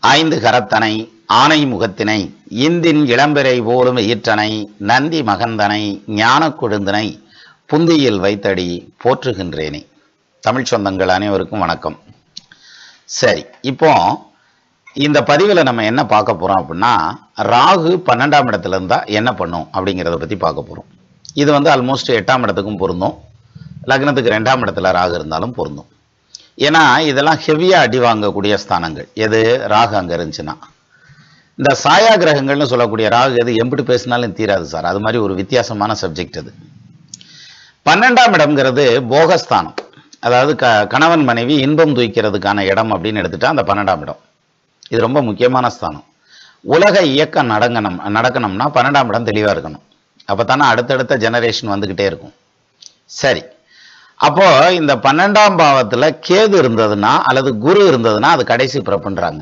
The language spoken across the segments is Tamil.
ஐந்து கரத்தனை ஆனை முகத்தினை இந்தின் இளம்பிறை போலும் ஈற்றனை நந்தி மகந்தனை ஞான கொழுந்தனை புந்தியில் வைத்தடி போற்றுகின்றேனே. தமிழ் சொந்தங்கள் அனைவருக்கும் வணக்கம். சரி, இப்போ இந்த பதிவில் நம்ம என்ன பார்க்க போறோம் அப்படின்னா, ராகு 12ஆம் இடத்துல இருந்தா என்ன பண்ணும் அப்படிங்கிறத பத்தி பார்க்க போறோம். இது ஆல்மோஸ்ட் 8ஆம் இடத்துக்கும் பொருந்தும், லக்னத்துக்கு 2ஆம் இடத்துல ராகு இருந்தாலும் பொருந்தும். ஏன்னா இதெல்லாம் ஹெவியா அடி வாங்கக்கூடிய ஸ்தானங்கள். எது ராகு அங்க இருந்துச்சுன்னா, இந்த சாயா கிரகங்கள்னு சொல்லக்கூடிய ராகு எது எம்பிட்டு பேசினாலும் தீராது சார். அது மாதிரி ஒரு வித்தியாசமான சப்ஜெக்ட் அது. 12ஆம் இடம்ங்கிறது போகஸ்தானம், அதாவது கணவன் மனைவி இன்பம் தூய்க்கிறதுக்கான இடம் அப்படின்னு எடுத்துட்டா அந்த 12ஆம் இடம் இது ரொம்ப முக்கியமான ஸ்தானம். உலக இயக்கம் நடக்கணும்னா 12ஆம் இடம் தெளிவா இருக்கணும். அப்பதானே அடுத்தடுத்த ஜெனரேஷன் வந்துகிட்டே இருக்கும். சரி, அப்போ இந்த 12ஆம் பாவத்துல கேது இருந்ததுன்னா அல்லது குரு இருந்ததுன்னா அது கடைசி பிறப்புன்றாங்க.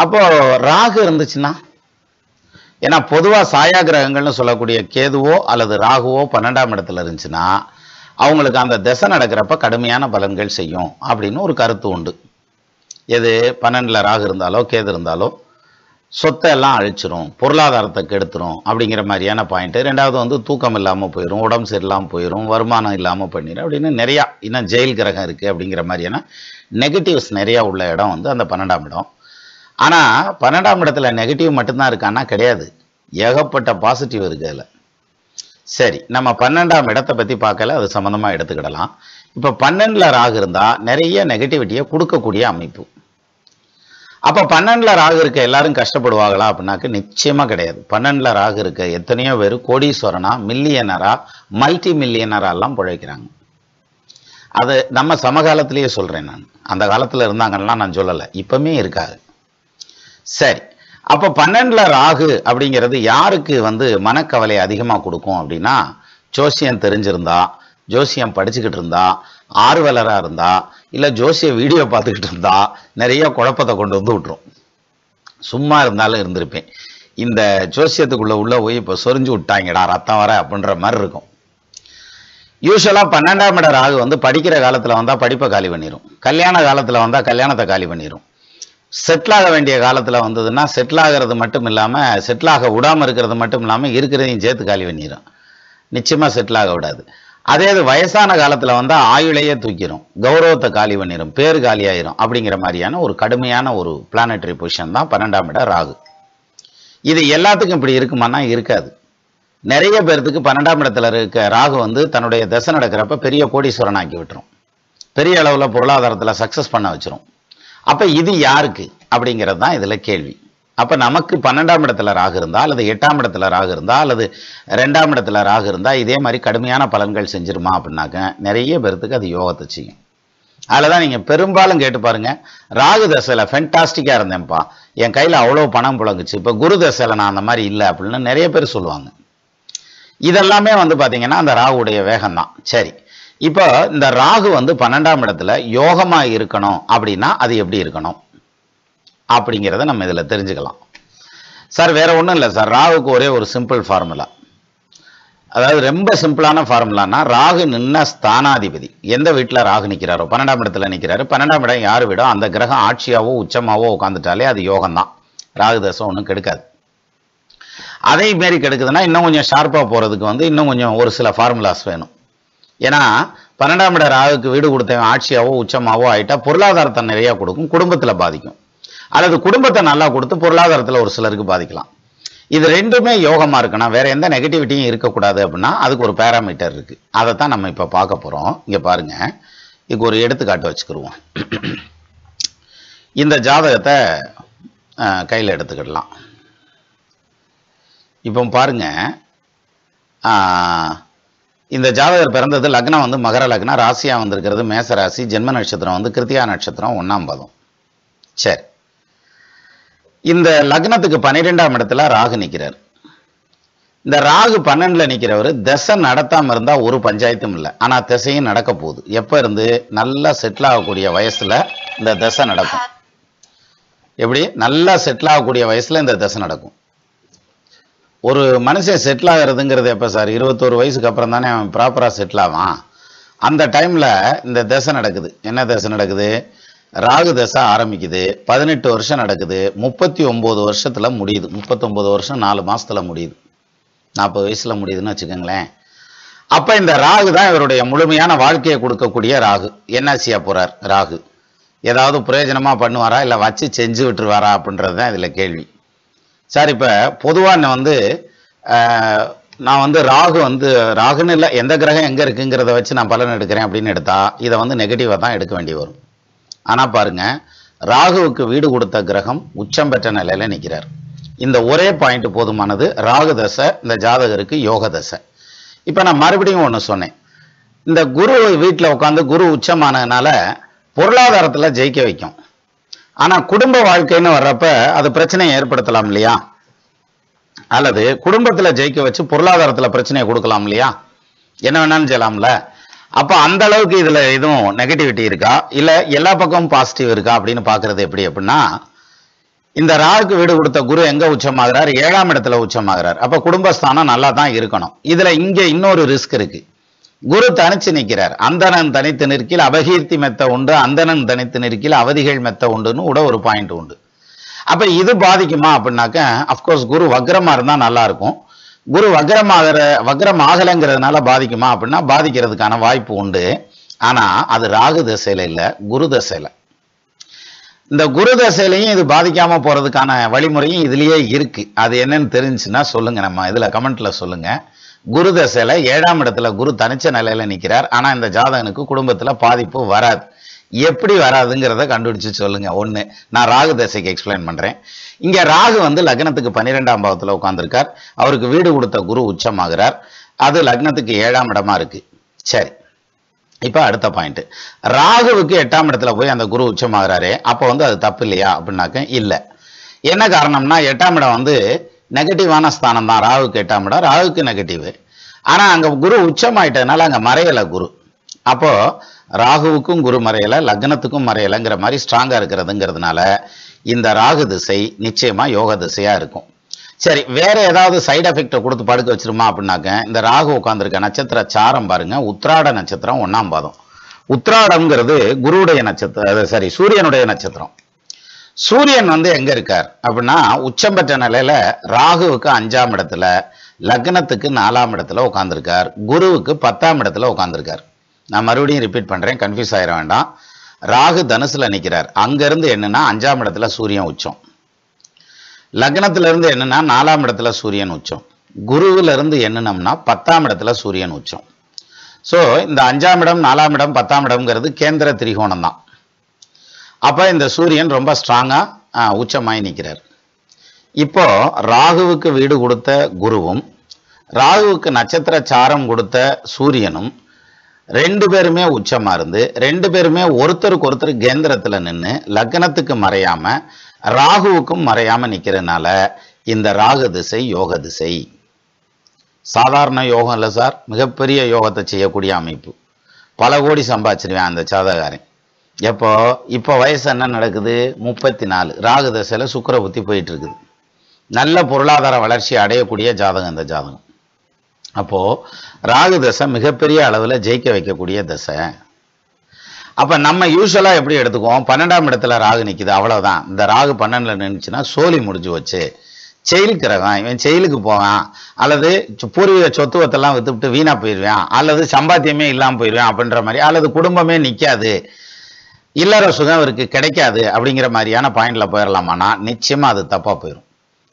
அப்போ ராகு இருந்துச்சுன்னா, ஏன்னா பொதுவா சாயா கிரகங்கள்னு சொல்லக்கூடிய கேதுவோ அல்லது ராகுவோ 12ஆம் இடத்துல இருந்துச்சுன்னா அவங்களுக்கு அந்த திசை நடக்கிறப்ப கடுமையான பலன்கள் செய்யும் அப்படின்னு ஒரு கருத்து உண்டு. எது 12ல ராகு இருந்தாலோ கேது இருந்தாலோ சொத்தை எல்லாம் அழிச்சிரும், பொருளாதாரத்தை கெடுத்துரும் அப்படிங்கிற மாதிரியான பாயிண்ட். ரெண்டாவது தூக்கம் இல்லாமல் போயிடும், உடம்பு சரியில்லாமல் போயிடும், வருமானம் இல்லாமல் பண்ணிடும் அப்படின்னு நிறையா, இன்னும் ஜெயில் கிரகம் இருக்குது அப்படிங்கிற மாதிரியான நெகட்டிவ்ஸ் நிறையா உள்ள இடம் அந்த 12ஆம் இடம். ஆனால் 12ஆம் இடத்துல நெகட்டிவ் மட்டும்தான் இருக்கான்னா கிடையாது, ஏகப்பட்ட பாசிட்டிவ் இருக்குது அதில். சரி, நம்ம 12ஆம் இடத்தை பற்றி பார்க்கல, அது சம்மந்தமாக எடுத்துக்கிடலாம். இப்போ 12ல ராகு இருந்தால் நிறைய நெகட்டிவிட்டியை கொடுக்கக்கூடிய அமைப்பு. அப்போ 12ல ராகு இருக்க எல்லாரும் கஷ்டப்படுவாங்களா அப்படின்னாக்க நிச்சயமாக கிடையாது. 12ல ராகு இருக்க எத்தனையோ பேர் கோடீஸ்வரனா, மில்லியனரா, மல்டி மில்லியனராலாம் பிழைக்கிறாங்க. அது நம்ம சமகாலத்திலேயே சொல்கிறேன். நான் அந்த காலத்தில் இருந்தாங்கன்னா நான் சொல்லலை, இப்பவுமே இருக்காது. சரி, அப்போ 12ல ராகு அப்படிங்கிறது யாருக்கு மனக்கவலை அதிகமாக கொடுக்கும் அப்படின்னா, ஜோசியம் தெரிஞ்சிருந்தா, ஜோசியம் படிச்சுக்கிட்டு இருந்தா, ஆர்வலராக இருந்தா, இல்லை ஜோசிய வீடியோ பார்த்துக்கிட்டு இருந்தா நிறைய குழப்பத்தை கொண்டு விட்டுரும். சும்மா இருந்தாலும் இருந்திருப்பேன், இந்த ஜோசியத்துக்குள்ள உள்ள போய் இப்போ சொரிஞ்சு விட்டாங்கடா ரத்தம் வர அப்படின்ற மாதிரி இருக்கும். யூஸ்வலாக 12ஆம் இட ராகு படிக்கிற காலத்தில் வந்தால் படிப்பை காலி பண்ணிடும், கல்யாண காலத்தில் வந்தால் கல்யாணத்தை காலி பண்ணிடும், செட்டில் ஆக வேண்டிய காலத்தில் வந்ததுன்னா செட்டில் ஆகிறது மட்டும் இல்லாமல், செட்டில் ஆக விடாமல் இருக்கிறது மட்டும் இல்லாமல் இருக்கிறதையும் சேர்த்து காலி பண்ணிடும். நிச்சயமாக செட்டில் ஆக விடாது. அதே இது வயசான காலத்தில் வந்தால் ஆயுளையே தூக்கிடும், கௌரவத்தை காலி பண்ணிடும், பேர் காலியாயிரும் அப்படிங்கிற மாதிரியான ஒரு கடுமையான ஒரு பிளானட்டரி பொசிஷன் தான் 12ஆம் இட ராகு. இது எல்லாத்துக்கும் இப்படி இருக்குமானா இருக்காது. நிறைய பேர்த்துக்கு 12ஆம் இடத்துல இருக்க ராகு தன்னுடைய தசை நடக்கிறப்ப பெரிய கோடீஸ்வரன் ஆக்கி விட்டுரும், பெரிய அளவில் பொருளாதாரத்தில் சக்ஸஸ் பண்ண வச்சிரும். அப்போ இது யாருக்கு அப்படிங்கிறது தான் இதில் கேள்வி. அப்போ நமக்கு 12ஆம் இடத்துல ராகு இருந்தால் அல்லது 8ஆம் இடத்துல ராகு இருந்தால் அல்லது 2ஆம் இடத்துல ராகு இருந்தால் இதே மாதிரி கடுமையான பலன்கள் செஞ்சிருமா அப்படின்னாக்க நிறைய பேர்த்துக்கு அது யோகத்தை செய்யும். அதில் தான் நீங்கள் பெரும்பாலும் கேட்டு பாருங்கள், ராகு தசையில் ஃபென்டாஸ்டிக்காக இருந்தேன்ப்பா, என் கையில் அவ்வளோ பணம் புழங்குச்சு, இப்போ குரு தசையில் நான் அந்த மாதிரி இல்லை அப்படின்னு நிறைய பேர் சொல்லுவாங்க. இதெல்லாமே பார்த்தீங்கன்னா அந்த ராகுடைய வேகம்தான். சரி, இப்போ இந்த ராகு 12ஆம் இடத்துல யோகமாக இருக்கணும் அப்படின்னா அது எப்படி இருக்கணும் அப்படிங்கிறத நம்ம இதில் தெரிஞ்சுக்கலாம். சார் வேற ஒன்றும் இல்லை சார், ராகுக்கு ஒரே ஒரு சிம்பிள் ஃபார்முலா, அதாவது ரொம்ப சிம்பிளான ஃபார்முலானா, ராகு நின்ன ஸ்தானாதிபதி எந்த வீட்டில் ராகு நிற்கிறாரோ 12ஆம் இடத்துல நிற்கிறாரு, 12ஆம் இடம் யார் வீடோ அந்த கிரகம் ஆட்சியாவோ உச்சமாவோ உட்காந்துட்டாலே அது யோகம்தான். ராகு தசை ஒன்றும் கெடுக்காது. அதே மாரி கெடுக்குதுன்னா இன்னும் கொஞ்சம் ஷார்ப்பாக போகிறதுக்கு இன்னும் கொஞ்சம் ஒரு சில ஃபார்முலாஸ் வேணும். ஏன்னா 12ஆம் இட ராகுக்கு வீடு கொடுத்தவன் ஆட்சியாவோ உச்சமாவோ ஆகிட்டா பொருளாதாரத்தை நிறையா கொடுக்கும், குடும்பத்தில் பாதிக்கும், அல்லது குடும்பத்தை நல்லா கொடுத்து பொருளாதாரத்தில் ஒரு சிலருக்கு பாதிக்கலாம். இது ரெண்டுமே யோகமாக இருக்குன்னா வேற எந்த நெகட்டிவிட்டியும் இருக்கக்கூடாது அப்படின்னா அதுக்கு ஒரு பேராமீட்டர் இருக்கு. அதைத்தான் நம்ம இப்போ பார்க்க போகிறோம். இங்கே பாருங்க, இதுக்கு ஒரு எடுத்துக்காட்டு வச்சுக்கிடுவோம். இந்த ஜாதகத்தை கையில் எடுத்துக்கிடலாம். இப்போ பாருங்க, இந்த ஜாதகர் பிறந்தது லக்னம் மகர லக்னம், ராசியாக வந்திருக்கிறது மேச ராசி, ஜென்ம நட்சத்திரம் கிருத்திகா நட்சத்திரம் 1ஆம் பாதம். சரி, இந்த லக்னத்துக்கு 12ஆம் இடத்துல ராகு நிற்கிறார். இந்த ராகு 12ல நிற்கிறவர் திசை நடத்தாமல் இருந்தால் ஒரு பஞ்சாயத்தும் இல்லை, ஆனால் திசையும் நடக்க போகுது. எப்போ இருந்து நல்லா செட்டில் ஆகக்கூடிய வயசில் இந்த திசை நடக்கும். எப்படி நல்லா செட்டில் ஆகக்கூடிய வயசில் இந்த திசை நடக்கும். ஒரு மனுஷன் செட்டில் ஆகிறதுங்கிறது எப்போ சார்? 21 வயசுக்கு அப்புறம் தானே அவன் ப்ராப்பராக செட்டில் ஆவான். அந்த டைமில் இந்த திசை நடக்குது. என்ன திசை நடக்குது? ராகு தசை ஆரம்பிக்குது, 18 வருஷம் நடக்குது, 39 வருஷத்துல முடியுது. 39 வருஷம் 4 மாசத்துல முடியுது, 40 வயசுல முடியுதுன்னு வச்சுக்கோங்களேன். அப்ப இந்த ராகு தான் இவருடைய முழுமையான வாழ்க்கையை கொடுக்கக்கூடிய ராகு. என்ன செய்ய போறார் ராகு? ஏதாவது பிரயோஜனமா பண்ணுவாரா, இல்ல வச்சு செஞ்சு விட்டுருவாரா அப்படின்றது தான் இதுல கேள்வி. சார், இப்ப பொதுவா நான் ராகுன்னு இல்லை, எந்த கிரகம் எங்க இருக்குங்கிறத வச்சு நான் பலன் எடுக்கிறேன் அப்படின்னு எடுத்தா இதை நெகட்டிவா தான் எடுக்க வேண்டி வரும். ஆனா பாருங்க, ராகுவுக்கு வீடு கொடுத்த கிரகம் உச்சம் பெற்ற நிலையில நிற்கிறார். இந்த ஒரே பாயிண்ட் போதுமானது. ராகு தசை இந்த ஜாதகருக்கு யோக தசை. இப்ப நான் மறுபடியும் ஒண்ணு சொன்னேன், இந்த குரு வீட்டுல உட்காந்து குரு உச்சமானதுனால பொருளாதாரத்துல ஜெயிக்க வைக்கும். ஆனா குடும்ப வாழ்க்கைன்னு வர்றப்ப அது பிரச்சனையை ஏற்படுத்தலாம் இல்லையா, அல்லது குடும்பத்துல ஜெயிக்க வச்சு பொருளாதாரத்துல பிரச்சனையை கொடுக்கலாம் இல்லையா, என்ன வேணாலும் செய்யலாம்ல. அப்ப அந்த அளவுக்கு இதுல எதுவும் நெகட்டிவிட்டி இருக்கா, இல்ல எல்லா பக்கமும் பாசிட்டிவ் இருக்கா அப்படின்னு பாக்குறது எப்படி அப்படின்னா, இந்த ராகுக்கு வீடு கொடுத்த குரு எங்க உச்சமாகிறார்? 7ஆம் இடத்துல உச்சமாகிறார். அப்ப குடும்பஸ்தானம் நல்லா தான் இருக்கணும். இதுல இங்க இன்னொரு ரிஸ்க் இருக்கு. குரு தனிச்சு நிற்கிறார். அந்தணன் தனித்து நிற்கில் அபகீர்த்தி மெத்த உண்டு, அந்தணன் தனித்து நிற்கில் அவதிகள் மெத்த உண்டுன்னு கூட ஒரு பாயிண்ட் உண்டு. அப்ப இது பாதிக்குமா அப்படின்னாக்க, அப்கோர்ஸ் குரு வக்ரமா இருந்தா நல்லா இருக்கும். குரு வக்ரம் ஆகலைங்கிறதுனால பாதிக்குமா அப்படின்னா பாதிக்கிறதுக்கான வாய்ப்பு உண்டு. ஆனா அது ராகு தசையில இல்ல, குரு தசையில. இந்த குரு தசையிலையும் இது பாதிக்காம போறதுக்கான வழிமுறையும் இதுலயே இருக்கு. அது என்னன்னு தெரிஞ்சுன்னா சொல்லுங்க, நம்ம இதுல கமெண்ட்ல சொல்லுங்க. குரு தசையில 7ஆம் இடத்துல குரு தனிச்ச நிலையில நிற்கிறார். ஆனா இந்த ஜாதகனுக்கு குடும்பத்துல பாதிப்பு வராது. எப்படி வராதுங்கிறத கண்டுபிடிச்சு சொல்லுங்க. ஒண்ணு, நான் ராகு தசைக்கு எக்ஸ்பிளைன் பண்றேன். இங்க ராகு லக்னத்துக்கு 12ஆம் பாவத்துல உட்கார்ந்துருக்கார். அவருக்கு வீடு கொடுத்த குரு உச்சமாகிறார். அது லக்னத்துக்கு 7ஆம் இடமா இருக்கு. சரி, இப்ப அடுத்த பாயிண்ட், ராகுவுக்கு 8ஆம் இடத்துல போய் அந்த குரு உச்சமாகிறாரே, அப்ப அது தப்பு இல்லையா அப்படின்னாக்க இல்ல. என்ன காரணம்னா, 8ஆம் இடம் நெகட்டிவான ஸ்தானம் தான். ராகுக்கு 8ஆம் இடம், ராகுக்கு நெகட்டிவ். ஆனா அங்க குரு உச்சமாயிட்டதுனால அங்க மறையல குரு. அப்போ ராகுவுக்கும் குரு மறையல, லக்னத்துக்கும் மறையலைங்கிற மாதிரி ஸ்ட்ராங்கா இருக்கிறதுங்கிறதுனால இந்த ராகு திசை நிச்சயமா யோக திசையா இருக்கும். சரி, வேற ஏதாவது சைடு எஃபெக்டை கொடுத்து படுக்க வச்சிருமா அப்படின்னாக்க, இந்த ராகு உட்கார்ந்துருக்க நட்சத்திர சாரம் பாருங்க, உத்திராட நட்சத்திரம் 1ஆம் பாதம். உத்திராடம்ங்கிறது குருவுடைய நட்சத்திரம், சூரியனுடைய நட்சத்திரம். சூரியன் எங்க இருக்கார் அப்படின்னா, உச்சம் பெற்ற நிலையில ராகுவுக்கு 5ஆம் இடத்துல, லக்னத்துக்கு 4ஆம் இடத்துல உட்கார்ந்துருக்கார். குருவுக்கு 10ஆம் இடத்துல உட்கார்ந்துருக்கார். நான் மறுபடியும் ரிப்பீட் பண்றேன், கன்ஃபியூஸ் ஆயிட வேண்டாம். ராகு தனுசுல நிற்கிறார். அங்க இருந்து என்னன்னா 5ஆம் இடத்துல சூரியன் உச்சம். லக்னத்துல இருந்து என்னன்னா 4ஆம் இடத்துல சூரியன் உச்சம். குருவில இருந்து என்னன்னா 10ஆம் இடத்துல சூரியன் உச்சம். சோ இந்த 5ஆம் இடம், 4ஆம் இடம், 10ஆம் இடம்ங்கிறது கேந்திர திரிகோணம் தான். அப்ப இந்த சூரியன் ரொம்ப ஸ்ட்ராங்கா உச்சமாய் நிற்கிறார். இப்போ ராகுவுக்கு வீடு கொடுத்த குருவும் ராகுவுக்கு நட்சத்திர சாரம் கொடுத்த சூரியனும் 2 பேருமே உச்சமா இருந்து 2 பேருமே ஒருத்தருக்கு ஒருத்தர் கேந்திரத்துல நின்று லக்னத்துக்கு மறையாம ராகுவுக்கும் மறையாம நிக்கிறதுனால இந்த ராகு திசை யோக திசை. சாதாரண யோகம் இல்ல சார், மிகப்பெரிய யோகத்தை செய்யக்கூடிய அமைப்பு. பல கோடி சம்பாதிச்சிருவேன் அந்த சாதகாரன். இப்போ வயசு என்ன நடக்குது? 34. ராகு தசையில சுக்கிர புத்தி போயிட்டு இருக்குது. நல்ல பொருளாதார வளர்ச்சி அடையக்கூடிய ஜாதகம் இந்த ஜாதகம். அப்போ ராகு தசை மிகப்பெரிய அளவில் ஜெயிக்க வைக்கக்கூடிய தசை. அப்ப நம்ம யூஸ்வலா எப்படி எடுத்துக்குவோம்? 12ஆம் இடத்துல ராகு நிக்குது, அவ்வளவுதான். இந்த ராகு 12ல நின்றுச்சுன்னா சோலி முடிஞ்சு வச்சு, செயல் கிரகம், இவன் செயலுக்கு போவான், அல்லது பூர்வீக சொத்துவத்தெல்லாம் வித்துவிட்டு வீணா போயிடுவான், அல்லது சம்பாத்தியமே இல்லாமல் போயிடுவான் அப்படின்ற மாதிரி, அல்லது குடும்பமே நிற்காது, இல்லற சுகம் இவருக்கு கிடைக்காது அப்படிங்கிற மாதிரியான பாயிண்ட்ல போயிடலாமான்னா நிச்சயமா அது தப்பா போயிடும்.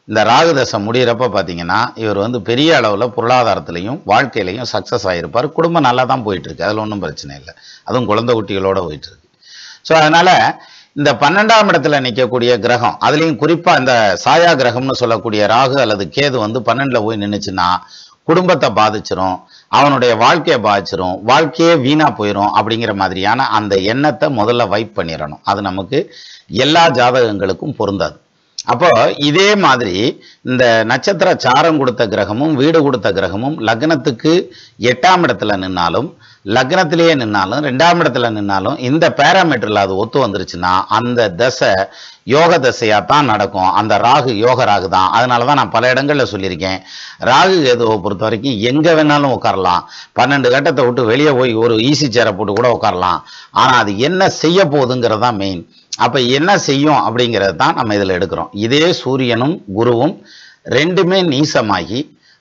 இந்த ராகு தசை முடிகிறப்ப பார்த்தீங்கன்னா இவர் பெரிய அளவில் பொருளாதாரத்திலையும் வாழ்க்கையிலையும் சக்ஸஸ் ஆகிருப்பார். குடும்பம் நல்லா தான் போயிட்டு இருக்கு, அதில் ஒன்றும் பிரச்சனை இல்லை. அதுவும் குழந்தை குட்டிகளோட போயிட்டு இருக்கு. ஸோ அதனால இந்த 12ஆம் இடத்துல நிற்கக்கூடிய கிரகம், அதுலேயும் குறிப்பாக இந்த சாயா கிரகம்னு சொல்லக்கூடிய ராகு அல்லது கேது 12ல் போய் நின்றுச்சுன்னா குடும்பத்தை பாதிச்சிரும், அவனுடைய வாழ்க்கையை பாதிச்சிரும், வாழ்க்கையே வீணா போயிடும் அப்படிங்கிற மாதிரியான அந்த எண்ணத்தை முதல்ல வைப் பண்ணிடணும். அது நமக்கு எல்லா ஜாதகங்களுக்கும் பொருந்தாது. அப்போ இதே மாதிரி இந்த நட்சத்திர சாரம் கொடுத்த கிரகமும் வீடு கொடுத்த கிரகமும் லக்னத்துக்கு 8ஆம் இடத்துல நின்னாலும், லக்னத்திலேயே நின்னாலும், 2ஆம் இடத்துல நின்னாலும் இந்த பேராமீட்டர்ல அது ஒத்து வந்துருச்சுன்னா அந்த தசை யோக தசையா தான் நடக்கும். அந்த ராகு யோக ராகு தான். அதனாலதான் நான் பல இடங்கள்ல சொல்லியிருக்கேன், ராகு கேதுவை பொறுத்த வரைக்கும் எங்க வேணாலும் உட்காரலாம். 12 கட்டத்தை விட்டு வெளியே போய் ஒரு ஈசி சேரை போட்டு கூட உட்காரலாம். ஆனா அது என்ன செய்ய போகுதுங்கிறது தான் மெயின். அப்ப என்ன செய்யும் அப்படிங்கிறது தான் நம்ம இதுல எடுக்கிறோம். இதே சூரியனும் குருவும் ரெண்டுமே நீசமாகி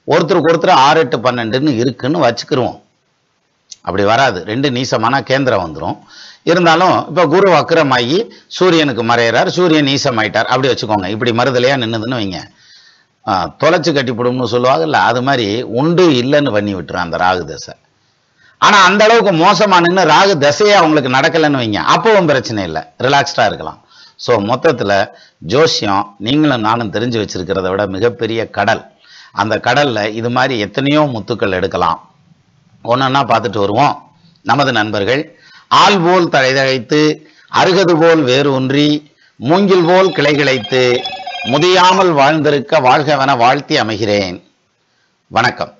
ஒருத்தருக்கு ஒருத்தர் 6, 8, 12ன்னு இருக்குன்னு வச்சுக்கிருவோம். அப்படி வராது. 2 நீசமான கேந்திரம் வந்துடும். இருந்தாலும் இப்ப குரு வக்கரமாகி சூரியனுக்கு மறையிறார், சூரியன் நீசமாயிட்டார் அப்படி வச்சுக்கோங்க. இப்படி மறுதலையா நின்னுதுன்னு வைங்க, தொலைச்சு கட்டிப்பிடும்னு சொல்லுவாங்கல்ல, அது மாதிரி உண்டு இல்லைன்னு பண்ணி விட்டுரும் அந்த ராகு தசை. ஆனா அந்த அளவுக்கு மோசமா நின்று ராகு தசையே அவங்களுக்கு நடக்கலைன்னு வைங்க, அப்பவும் பிரச்சனை இல்லை, ரிலாக்ஸ்டா இருக்கலாம். ஸோ மொத்தத்துல ஜோசியம் நீங்களும் நானும் தெரிஞ்சு வச்சிருக்கிறத விட மிகப்பெரிய கடல். அந்த கடல்ல இது மாதிரி எத்தனையோ முத்துக்கள் எடுக்கலாம். ஒன்னொன்னா பார்த்துட்டு வருவோம். நமது நண்பர்கள் ஆள் போல் தழைதழைத்து அருகது போல் வேறு ஒன்றி மூங்கில் போல் கிளை கிளைத்து முதியாமல் வாழ்ந்திருக்க வாழ்கவென வாழ்த்தி அமைகிறேன். வணக்கம்.